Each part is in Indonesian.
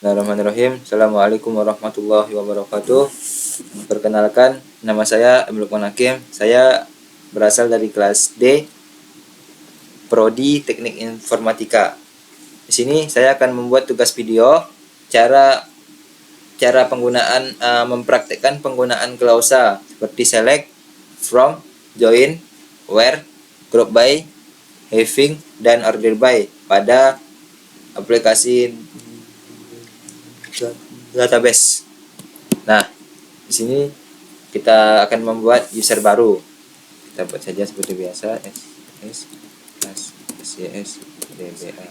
Bismillahirrahmanirrahim. Assalamualaikum warahmatullahi wabarakatuh. Perkenalkan, nama saya Emil Lukman Hakim. Saya berasal dari kelas D, Prodi Teknik Informatika. Di sini saya akan membuat tugas video cara penggunaan mempraktekkan penggunaan klausa seperti select, from, join, where, group by, having, dan order by pada aplikasi database. Nah, di sini kita akan membuat user baru. Kita buat saja seperti biasa, SCS-DBA.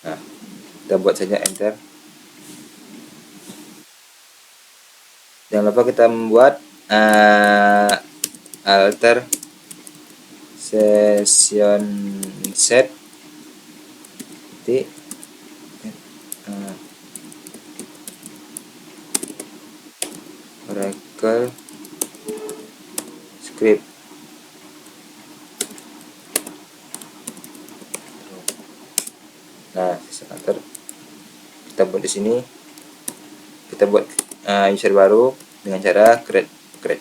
Nah, kita buat saja enter. Jangan lupa kita membuat alter session set Oracle script. Nah, alter kita buat di sini. Kita buat user baru dengan cara create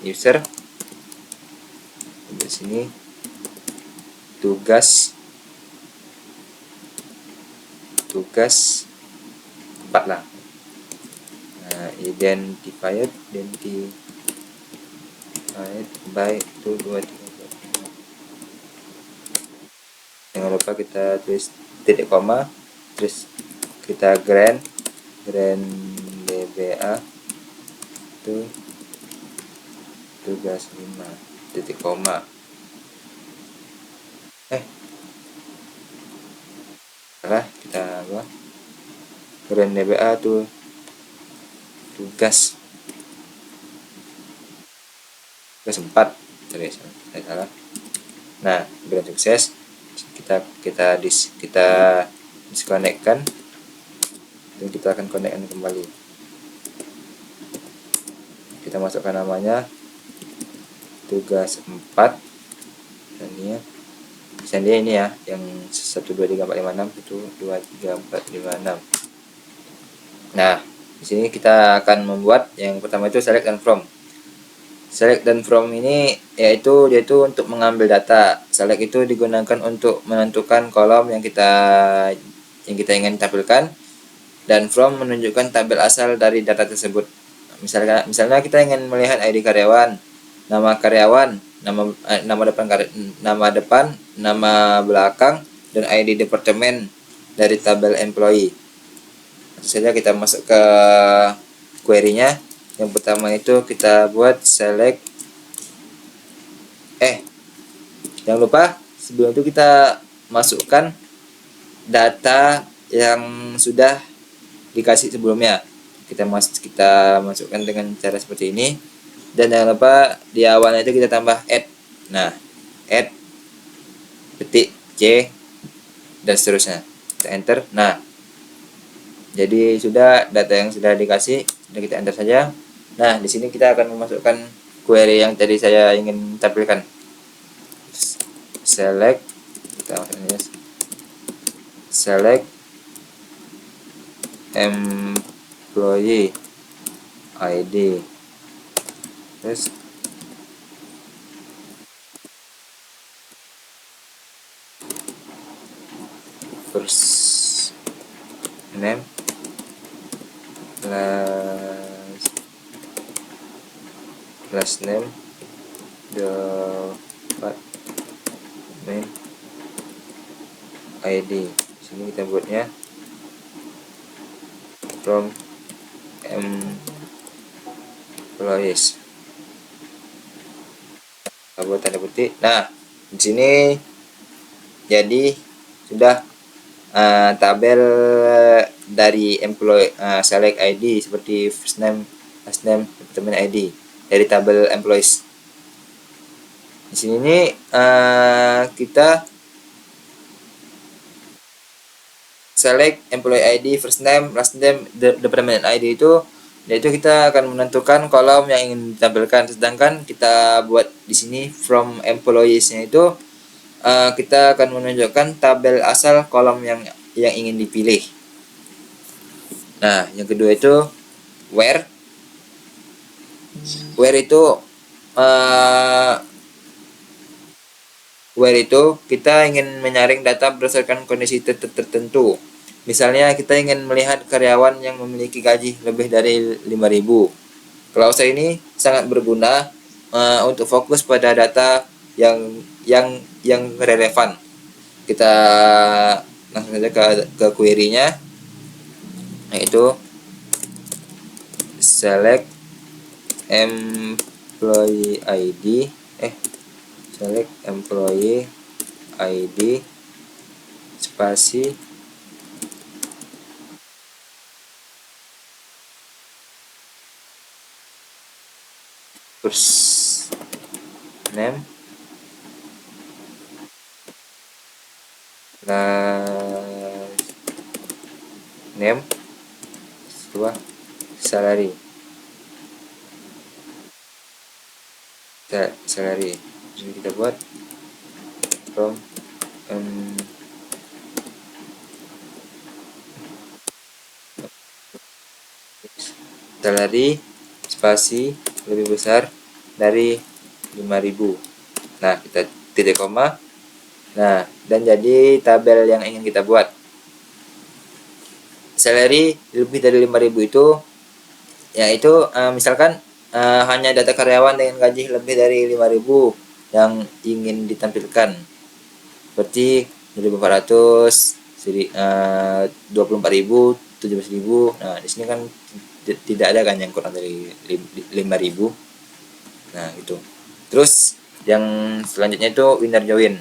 user. Di sini tugas 4 lah. Identified by 2, 2, 3, 4. Jangan lupa kita tulis titik koma, terus kita grant DBA itu tugas 5 titik koma. Salah, kita apa? Grant DBA tuh tugas 4. Sorry, saya salah. Nah, grant sukses. Kita disconnect-kan dan kita akan connect kembali. Kita masukkan namanya tugas 4 dan ini ya, yang 1 2 3 4 5 6 1 2 3 4 5 6. Nah, di sini kita akan membuat yang pertama itu select dan from. Select dan from ini yaitu untuk mengambil data. Select itu digunakan untuk menentukan kolom yang kita ingin tampilkan, dan from menunjukkan tabel asal dari data tersebut. Misalnya kita ingin melihat ID karyawan, nama karyawan, nama depan, nama belakang, dan ID departemen dari tabel employee. Lalu saja kita masuk ke query-nya. Yang pertama itu kita buat select. Jangan lupa sebelum itu kita masukkan data yang sudah dikasih sebelumnya. Kita masukkan dengan cara seperti ini, dan jangan lupa di awalnya itu kita tambah add. Nah, add petik C dan seterusnya. Kita enter. Nah, jadi sudah data yang sudah dikasih, sudah kita enter saja. Nah, di sini kita akan memasukkan query yang tadi saya ingin tampilkan. Select, select employee ID, terus first name, last name, main ID. Di sini kita buatnya from employees. Kita buat tanda petik. Nah, di sini jadi sudah tabel dari employee select ID seperti first name, last name, department ID dari tabel employees. Di sini kita select employee ID, first name, last name, department ID itu yaitu kita akan menentukan kolom yang ingin ditampilkan. Sedangkan kita buat di sini from employees-nya itu kita akan menunjukkan tabel asal kolom yang ingin dipilih. Nah, yang kedua itu where. Uh, where itu kita ingin menyaring data berdasarkan kondisi tertentu. Misalnya kita ingin melihat karyawan yang memiliki gaji lebih dari 5.000. Klausa ini sangat berguna untuk fokus pada data yang relevan. Kita langsung saja ke query-nya, yaitu select employee ID select employee ID spasi first name last name setelah salary. Jadi kita buat from salary spasi lebih besar dari 5.000. Nah, kita titik koma. Nah, dan jadi tabel yang ingin kita buat. Salary lebih dari 5.000 itu yaitu misalkan hanya data karyawan dengan gaji lebih dari 5.000 yang ingin ditampilkan. Seperti 1.400, 24.000, 17.000. Nah, di sini kan tidak ada kan yang kurang dari 5.000. Nah, gitu. Terus yang selanjutnya itu inner join.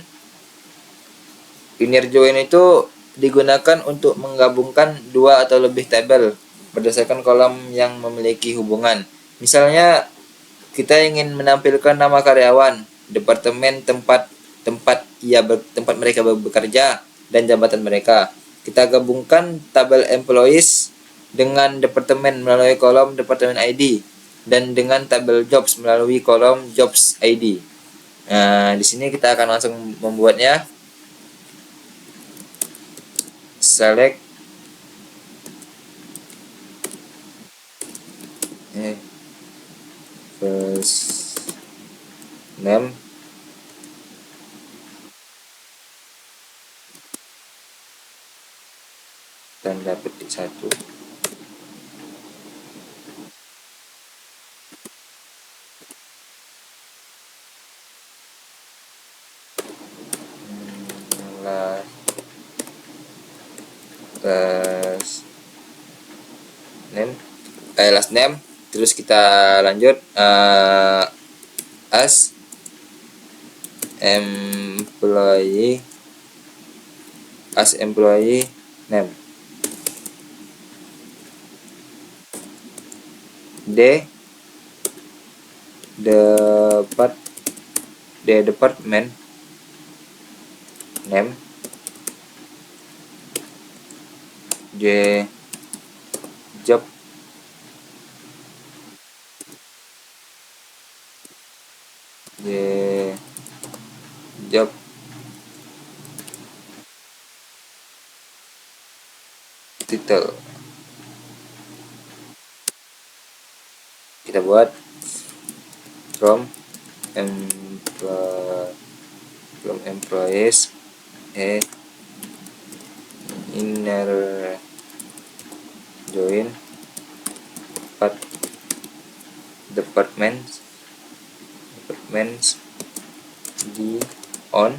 Inner join itu digunakan untuk menggabungkan dua atau lebih tabel berdasarkan kolom yang memiliki hubungan. Misalnya kita ingin menampilkan nama karyawan, departemen tempat mereka bekerja, dan jabatan mereka. Kita gabungkan tabel employees dengan departemen melalui kolom departemen ID dan dengan tabel jobs melalui kolom jobs ID. Nah, di sini kita akan langsung membuatnya. Select first name tanda petik 1. Last name, terus kita lanjut as employee name. Department name. Job job title. Kita buat from employees inner join departments di on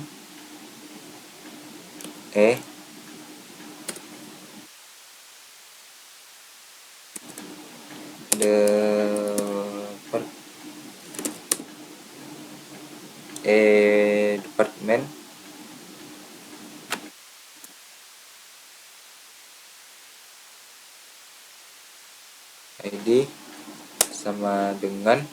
department ID sama dengan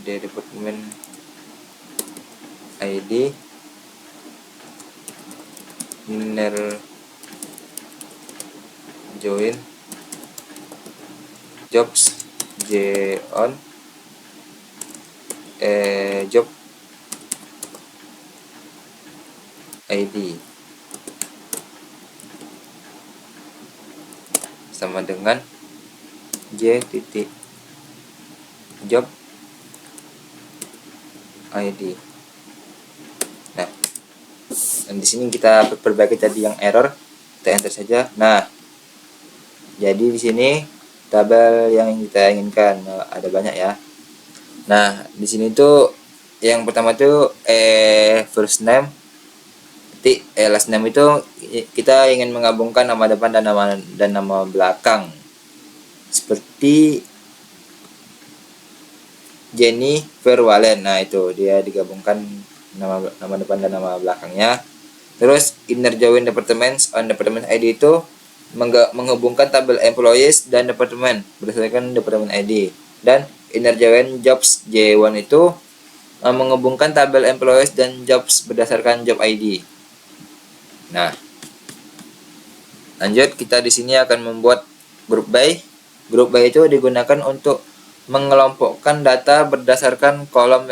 department ID inner join jobs j on job id sama dengan j titik job id. Nah, dan di sini kita perbaiki tadi yang error, kita enter saja. Nah, jadi di sini tabel yang kita inginkan ada banyak ya. Nah, di sini tuh yang pertama tuh first name last name itu kita ingin menggabungkan nama depan dan nama belakang. Seperti Jenny Verwalen. Nah, itu dia digabungkan nama depan dan nama belakangnya. Terus inner join departments on department ID itu menghubungkan tabel employees dan departemen berdasarkan department ID. Dan inner join jobs J1 itu menghubungkan tabel employees dan jobs berdasarkan job ID. Nah, lanjut kita di sini akan membuat group by. Group by itu digunakan untuk mengelompokkan data berdasarkan kolom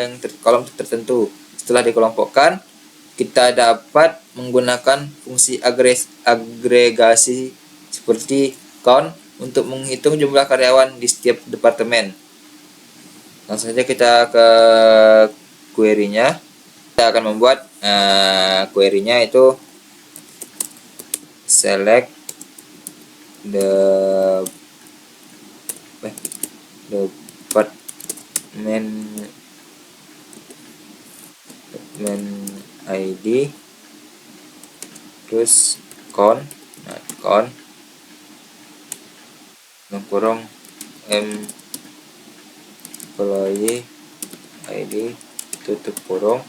tertentu. Setelah dikelompokkan, kita dapat menggunakan fungsi agregasi seperti count untuk menghitung jumlah karyawan di setiap departemen. Langsung saja kita ke query-nya. Kita akan membuat query-nya itu select department ID terus count, nah, count kurung employee ID tutup kurung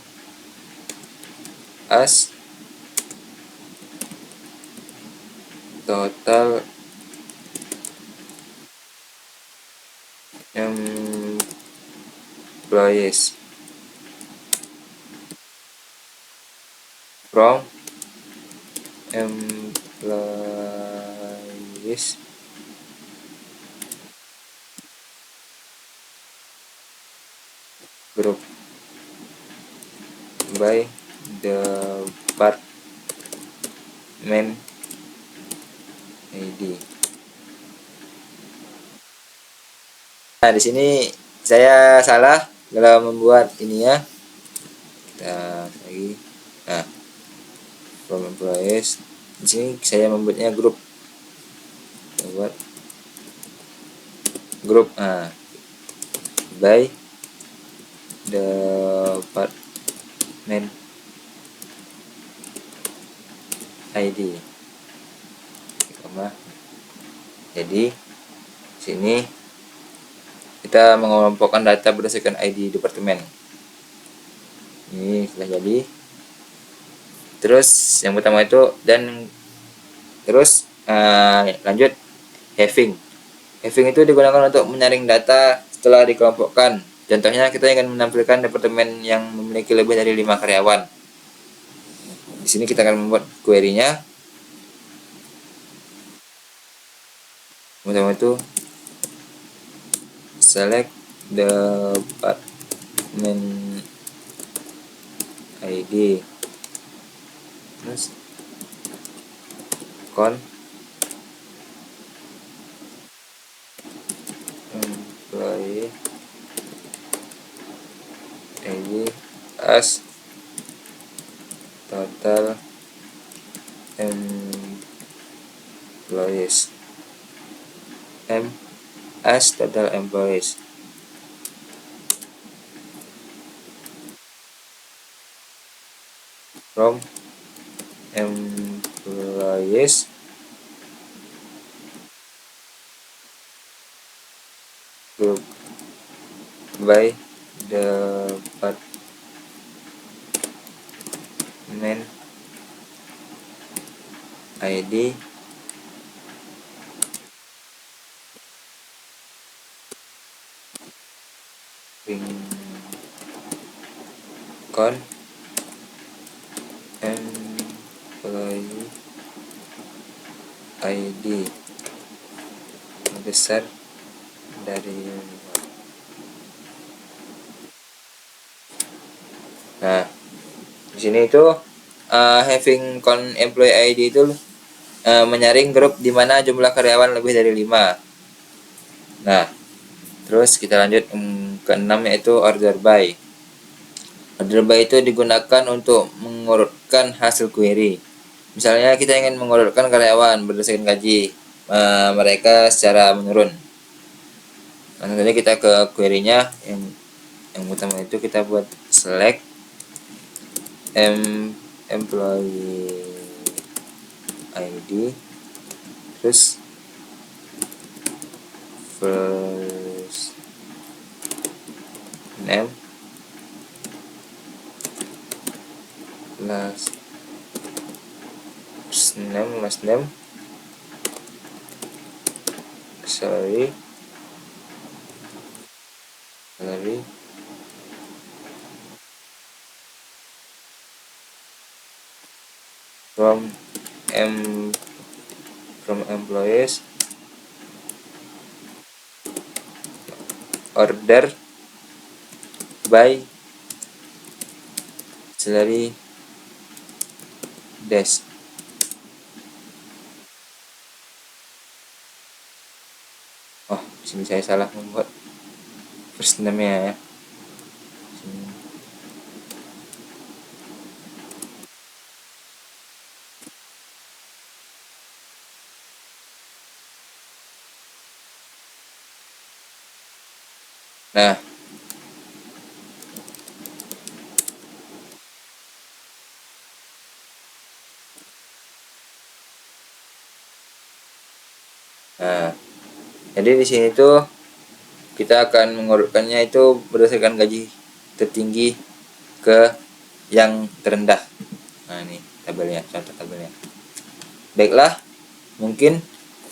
as total employees from employees group by department ID. Nah, di sini saya salah dalam membuat ini ya. Kita lagi. Nah, from employees. Di sini saya membuatnya grup. Kita buat grup by department ID. Jadi sini kita mengelompokkan data berdasarkan ID departemen. Ini sudah jadi. Terus yang pertama itu dan terus lanjut having. Having itu digunakan untuk menyaring data setelah dikelompokkan. Contohnya kita ingin menampilkan departemen yang memiliki lebih dari 5 karyawan. Di sini kita akan membuat query-nya. Pertama itu select department ID terus count employee ID as total employees as total employees from employees group by department ID count employee ID besar dari. Nah, di sini itu having employee ID itu menyaring grup di mana jumlah karyawan lebih dari 5. Nah, terus kita lanjut ke-6 yaitu order by. Order by itu digunakan untuk mengurutkan hasil query. Misalnya kita ingin mengurutkan karyawan berdasarkan gaji mereka secara menurun. Langsung saja kita ke query-nya. Yang utama itu kita buat select employee ID, terus first name, last name, salary, from employees, order by salary dash. Oh, di sini saya salah membuat first name-nya ya. Nah, jadi di sini tuh kita akan mengurutkannya itu berdasarkan gaji tertinggi ke yang terendah. Nah, ini tabelnya, contoh tabelnya. Baiklah, mungkin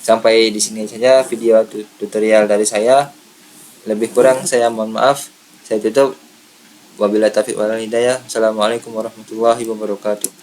sampai di sini saja video tutorial dari saya. Lebih kurang saya mohon maaf. Saya tutup. Wabillahi taufiq wal hidayah. Assalamualaikum warahmatullahi wabarakatuh.